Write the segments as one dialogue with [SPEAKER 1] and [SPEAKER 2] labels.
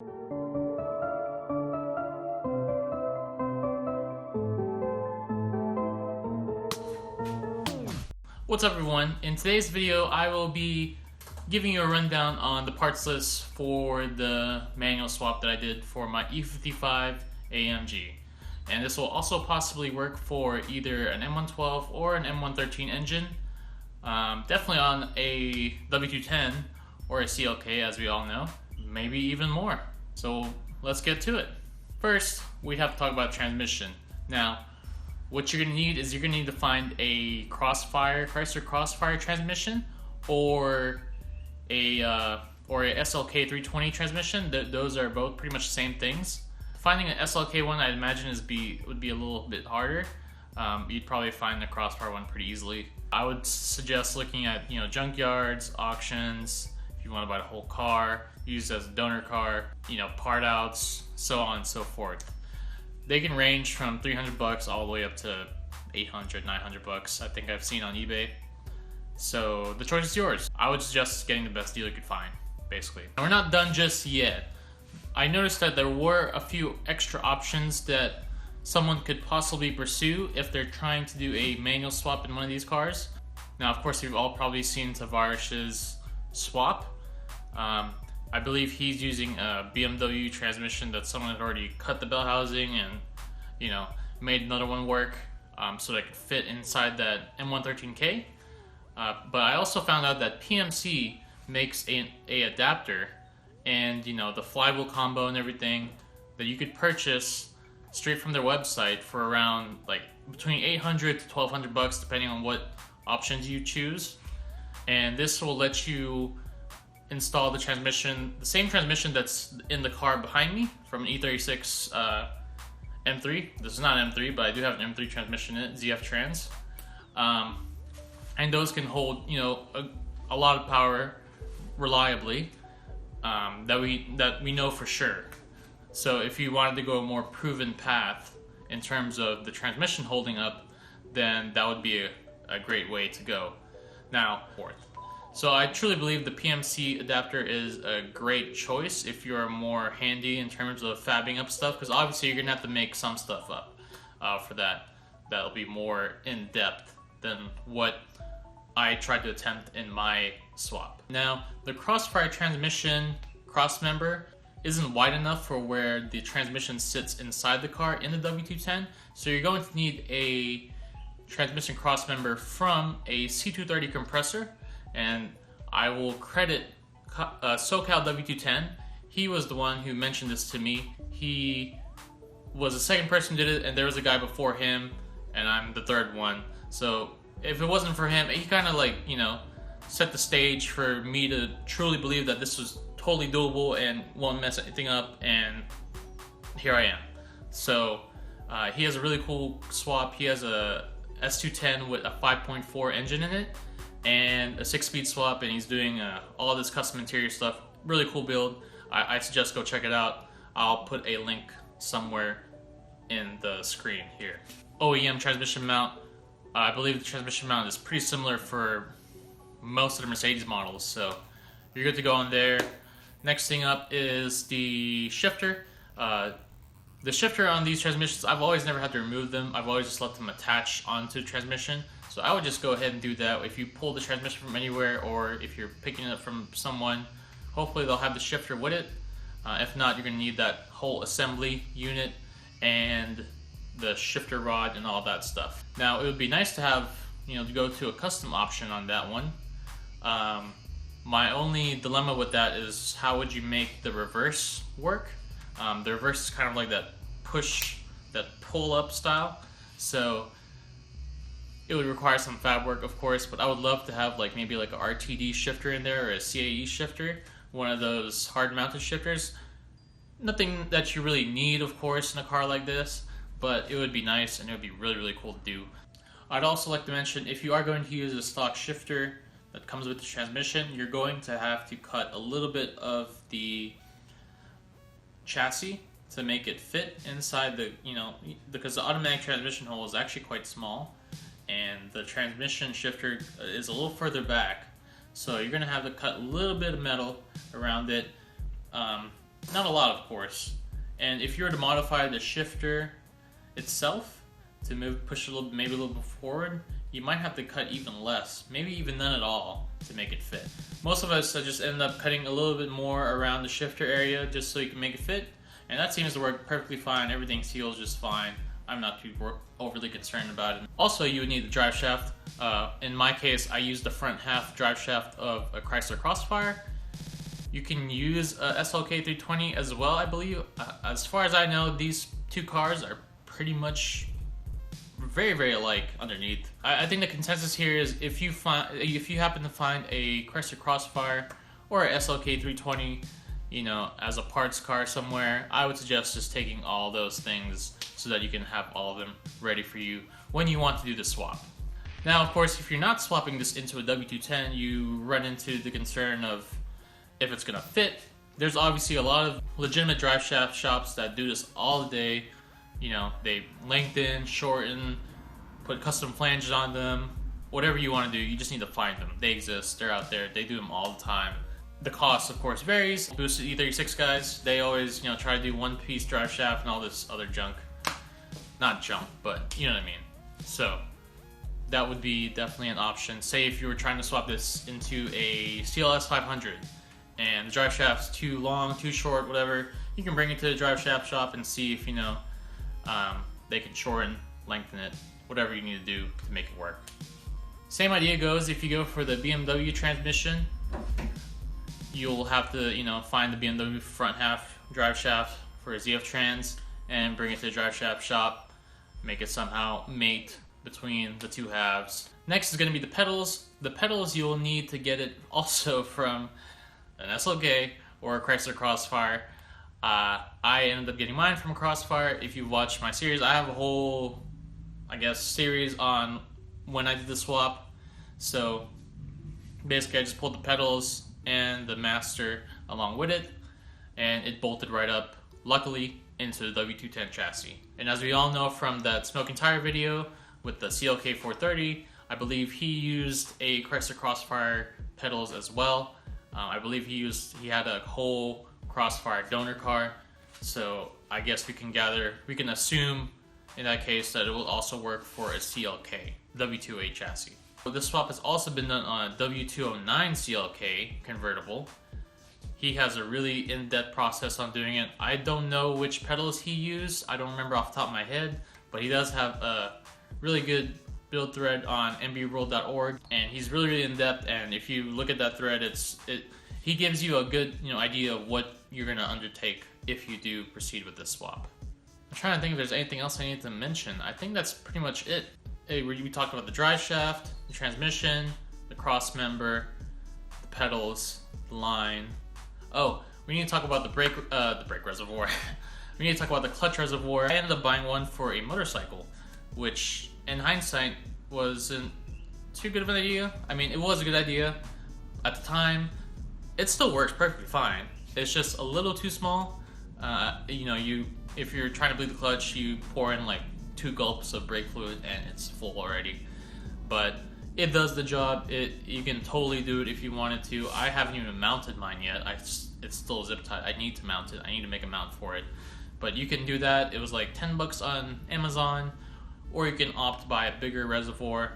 [SPEAKER 1] What's up everyone? In today's video I will be giving you a rundown on the parts list for the manual swap that I did for my E55 AMG. And this will also possibly work for either an M112 or an M113 engine. Definitely on a W210 or a CLK, as we all know. Maybe even more. So let's get to it. First, we have to talk about transmission. Now, what you're going to need is you're going to need to find a Chrysler Crossfire transmission or a SLK 320 transmission. Those are both pretty much the same things. Finding an SLK one, I'd imagine, would be a little bit harder. You'd probably find the Crossfire one pretty easily. I would suggest looking at junkyards, auctions. If you want to buy the whole car, use it as a donor car, part outs, so on and so forth. They can range from $300 all the way up to $800, $900. I think I've seen on eBay. So the choice is yours. I would suggest getting the best deal you could find, basically. And we're not done just yet. I noticed that there were a few extra options that someone could possibly pursue if they're trying to do a manual swap in one of these cars. Now, of course, you've all probably seen Tavares's swap. I believe he's using a BMW transmission that someone had already cut the bell housing and, made another one work so that it could fit inside that M113K. But I also found out that Pmc makes a adapter and, the flywheel combo and everything that you could purchase straight from their website for around between $800 to $1,200 depending on what options you choose. And this will let you install the same transmission that's in the car behind me from an E36 M3. This is not an M3, but I do have an M3 transmission in it, ZF Trans. And those can hold, a lot of power reliably that we know for sure. So if you wanted to go a more proven path in terms of the transmission holding up, then that would be a great way to go. Now, so I truly believe the Pmc adapter is a great choice if you're more handy in terms of fabbing up stuff, because obviously you're going to have to make some stuff up for that. That'll be more in-depth than what I tried to attempt in my swap. Now, the Crossfire transmission Crossmember isn't wide enough for where the transmission sits inside the car in the W210, so you're going to need a transmission Crossmember from a C230 compressor. And I will credit SoCal W210. He was the one who mentioned this to me. He was the second person who did it, and there was a guy before him, and I'm the third one. So if it wasn't for him, he kind of set the stage for me to truly believe that this was totally doable and won't mess anything up, and here I am. So he has a really cool swap. He has a S210 with a 5.4 engine in it and a 6-speed swap, and he's doing all this custom interior stuff. Really cool build. I suggest go check it out. I'll put a link somewhere in the screen here. Oem Transmission Mount. I believe the transmission mount is pretty similar for most of the Mercedes models, so you're good to go on there. Next thing up is the shifter. The shifter on these transmissions, I've always never had to remove them. I've always just let them attach onto the transmission. So I would just go ahead and do that. If you pull the transmission from anywhere, or if you're picking it up from someone, hopefully they'll have the shifter with it. If not, you're going to need that whole assembly unit and the shifter rod and all that stuff. Now, it would be nice to have, to go to a custom option on that one. My only dilemma with that is how would you make the reverse work? The reverse is kind of like that pull up style. So it would require some fab work, of course, but I would love to have maybe a RTD shifter in there, or a CAE shifter, one of those hard mounted shifters. Nothing that you really need, of course, in a car like this, but it would be nice and it would be really, really cool to do. I'd also like to mention, if you are going to use a stock shifter that comes with the transmission, you're going to have to cut a little bit of the chassis to make it fit inside the, because the automatic transmission hole is actually quite small and the transmission shifter is a little further back. So you're going to have to cut a little bit of metal around it Not a lot, of course. And if you were to modify the shifter itself to push a little, maybe a little bit forward, you might have to cut even less, maybe even none at all, to make it fit. Most of us just end up cutting a little bit more around the shifter area just so you can make it fit, and that seems to work perfectly fine. Everything seals just fine. I'm not too overly concerned about it. Also, you would need the drive shaft. In my case, I used the front half drive shaft of a Chrysler Crossfire. You can use a SLK 320 as well, I believe. As far as I know, these two cars are pretty much very, very alike underneath. I think the consensus here is if you happen to find a Chrysler Crossfire or a SLK 320, you know, as a parts car somewhere, I would suggest just taking all those things so that you can have all of them ready for you when you want to do the swap. Now, of course, if you're not swapping this into a W210, you run into the concern of if it's gonna fit. There's obviously a lot of legitimate drive shaft shops that do this all day. You know, they lengthen, shorten, put custom flanges on them, whatever you want to do. You just need to find them. They exist, they're out there, they do them all the time. The cost, of course, varies. Boosted E36 guys, they always, you know, try to do one-piece drive shaft and all this other junk. Not junk, but you know what I mean. So that would be definitely an option. Say if you were trying to swap this into a CLS 500 and the drive shaft's too long, too short, whatever, you can bring it to the drive shaft shop and see if, you know, they can shorten, lengthen it, whatever you need to do to make it work. Same idea goes if you go for the BMW transmission. You'll have to, you know, find the BMW front half drive shaft for a ZF Trans and bring it to the drive shaft shop, make it somehow mate between the two halves. Next is going to be the pedals. The pedals you'll need to get it also from an SLK or a Chrysler Crossfire. I ended up getting mine from a Crossfire. If you've watched my series, I have a whole, I guess, series on when I did the swap. So basically I just pulled the pedals and the master along with it, and it bolted right up, luckily, into the W210 chassis. And as we all know from that smoking tire video with the CLK 430, I believe he used a Chrysler Crossfire pedals as well. I believe he had a whole Crossfire donor car, so I guess we can assume in that case that it will also work for a CLK W208 chassis. So this swap has also been done on a W209 CLK convertible. He has a really in-depth process on doing it. I don't know which pedals he used, I don't remember off the top of my head, but he does have a really good build thread on mbworld.org, and he's really in-depth, and if you look at that thread, he gives you a good, you know, idea of what you're going to undertake if you do proceed with this swap. I'm trying to think if there's anything else I need to mention. I think that's pretty much it. We talked about the drive shaft, the transmission, the crossmember, the pedals, the line. Oh, we need to talk about the brake reservoir. We need to talk about the clutch reservoir. I ended up buying one for a motorcycle, which in hindsight wasn't too good of an idea. I mean, it was a good idea at the time. It still works perfectly fine. It's just a little too small. You know, if you're trying to bleed the clutch, you pour in like 2 gulps of brake fluid and it's full already. But it does the job. You can totally do it if you wanted to. I haven't even mounted mine yet. It's still zip tied. I need to mount it. I need to make a mount for it. But you can do that. It was like 10 bucks on Amazon, or you can opt by a bigger reservoir.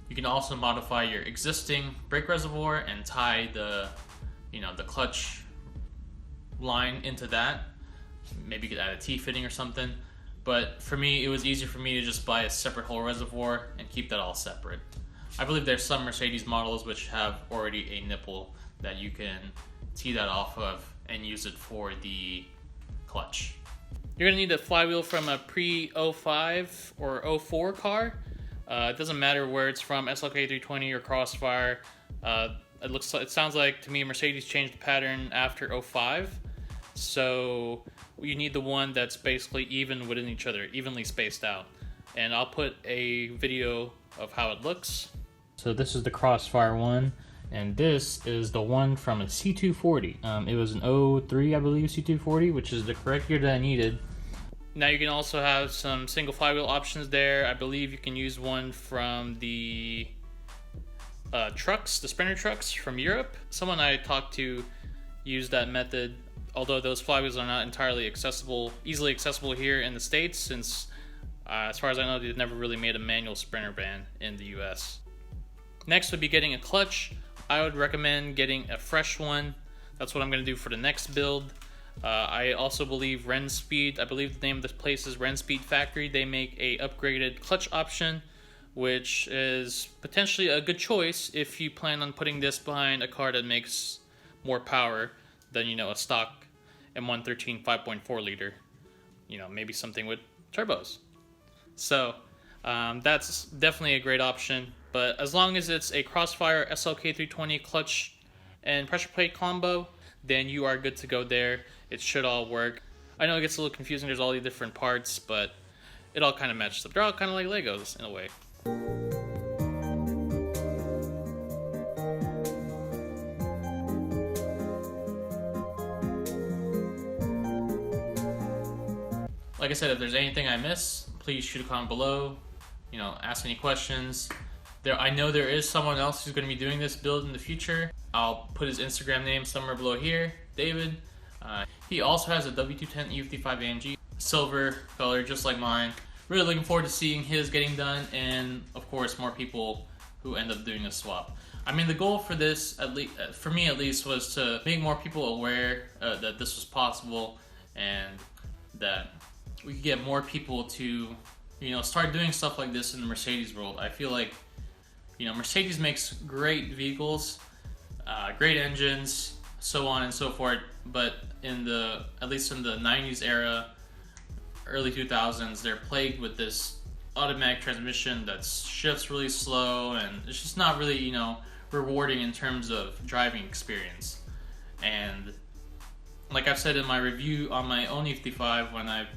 [SPEAKER 1] You can also modify your existing brake reservoir and tie the clutch line into that. Maybe you could add a T-fitting or something. But for me, it was easier for me to just buy a separate whole reservoir and keep that all separate. I believe there's some Mercedes models which have already a nipple that you can tee that off of and use it for the clutch. You're going to need a flywheel from a pre-05 or 04 car. It doesn't matter where it's from, SLK 320 or Crossfire. It sounds like to me Mercedes changed the pattern after 05. So you need the one that's basically even within each other, evenly spaced out. And I'll put a video of how it looks. So this is the Crossfire one, and this is the one from a C240. It was an 03, I believe, C240, which is the correct year that I needed. Now you can also have some single flywheel options there. I believe you can use one from the trucks, the Sprinter trucks from Europe. Someone I talked to used that method. although those flywheels are not entirely easily accessible here in the States, since as far as I know, they've never really made a manual sprinter van in the US. Next would be getting a clutch. I would recommend getting a fresh one. That's what I'm going to do for the next build. I also believe Renspeed, I believe the name of this place is Renspeed Factory. They make a upgraded clutch option, which is potentially a good choice if you plan on putting this behind a car that makes more power than, you know, a stock M113 5.4 liter. You know, maybe something with turbos. So that's definitely a great option. But as long as it's a Crossfire SLK 320 clutch and pressure plate combo, then you are good to go there. It should all work. I know it gets a little confusing. There's all these different parts, but it all kind of matches up. They're all kind of like Legos in a way. Like I said, if there's anything I miss, please shoot a comment below. You know, ask any questions. I know there is someone else who's going to be doing this build in the future. I'll put his Instagram name somewhere below here, David. He also has a W210 E55 AMG, silver color, just like mine. Really looking forward to seeing his getting done, and of course more people who end up doing a swap. I mean, the goal for this, at least for me at least, was to make more people aware that this was possible, and that we could get more people to, you know, start doing stuff like this in the Mercedes world. I feel like, you know, Mercedes makes great vehicles, great engines, so on and so forth, but at least in the 90s era, early 2000s, they're plagued with this automatic transmission that shifts really slow, and it's just not really, you know, rewarding in terms of driving experience. And like I've said in my review on my own E55 when I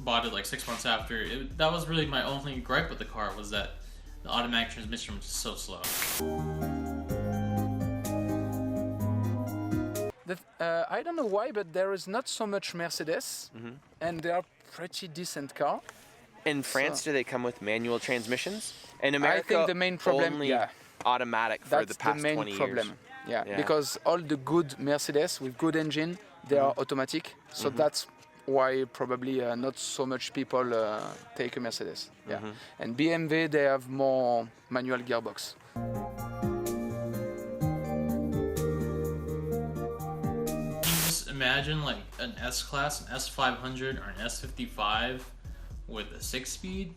[SPEAKER 1] bought it like 6 months after, that was really my only gripe with the car, was that the automatic transmission was just so slow.
[SPEAKER 2] I don't know why, but there is not so much Mercedes, and they are pretty decent car.
[SPEAKER 3] In France, do they come with manual transmissions? In America,
[SPEAKER 2] I think the main problem,
[SPEAKER 3] only automatic for the past 20 years.
[SPEAKER 2] That's the main problem. Yeah, because all the good Mercedes with good engine, they are automatic. So that's why probably not so much people take a Mercedes. Yeah, and BMW, they have more manual gearbox.
[SPEAKER 1] Imagine like an S-Class, an S500, or an S55 with a 6-speed.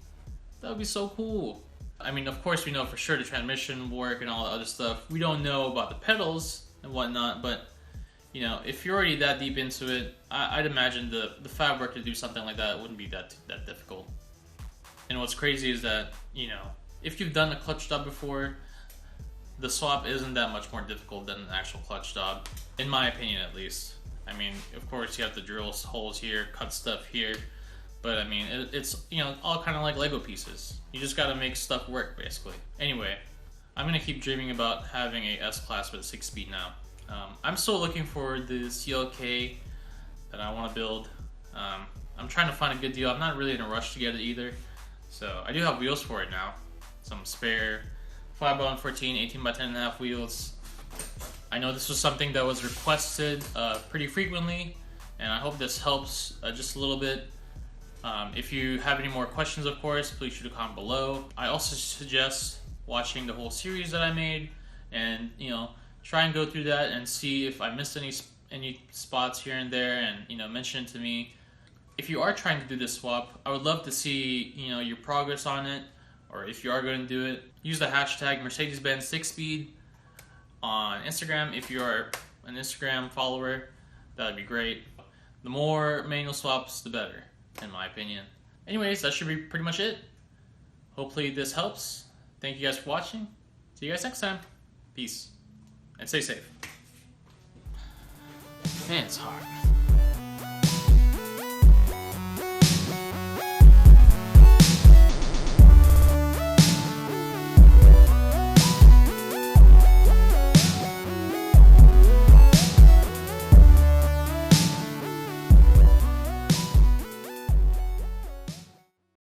[SPEAKER 1] That would be so cool. I mean, of course we know for sure the transmission work and all the other stuff. We don't know about the pedals and whatnot, but you know, if you're already that deep into it, I'd imagine the fabric to do something like that wouldn't be that difficult. And what's crazy is that, you know, if you've done a clutch job before, the swap isn't that much more difficult than an actual clutch job, in my opinion at least. I mean, of course you have to drill holes here, cut stuff here, but I mean, it's, you know, all kind of like Lego pieces. You just gotta make stuff work, basically. Anyway, I'm gonna keep dreaming about having a S-Class with a 6-speed now. I'm still looking for the CLK that I want to build. I'm trying to find a good deal. I'm not really in a rush to get it either. So I do have wheels for it now. Some spare 5x14, 18x10.5 wheels. I know this was something that was requested pretty frequently, and I hope this helps just a little bit. If you have any more questions, of course, please shoot a comment below. I also suggest watching the whole series that I made, and, you know, try and go through that and see if I missed any spots here and there, and, you know, mention it to me. If you are trying to do this swap, I would love to see, you know, your progress on it, or if you are going to do it, use the hashtag Mercedes-Benz 6-speed on Instagram. If you are an Instagram follower, that would be great. The more manual swaps, the better, in my opinion. Anyways, that should be pretty much it. Hopefully this helps. Thank you guys for watching. See you guys next time. Peace. And stay safe. Man, it's hard.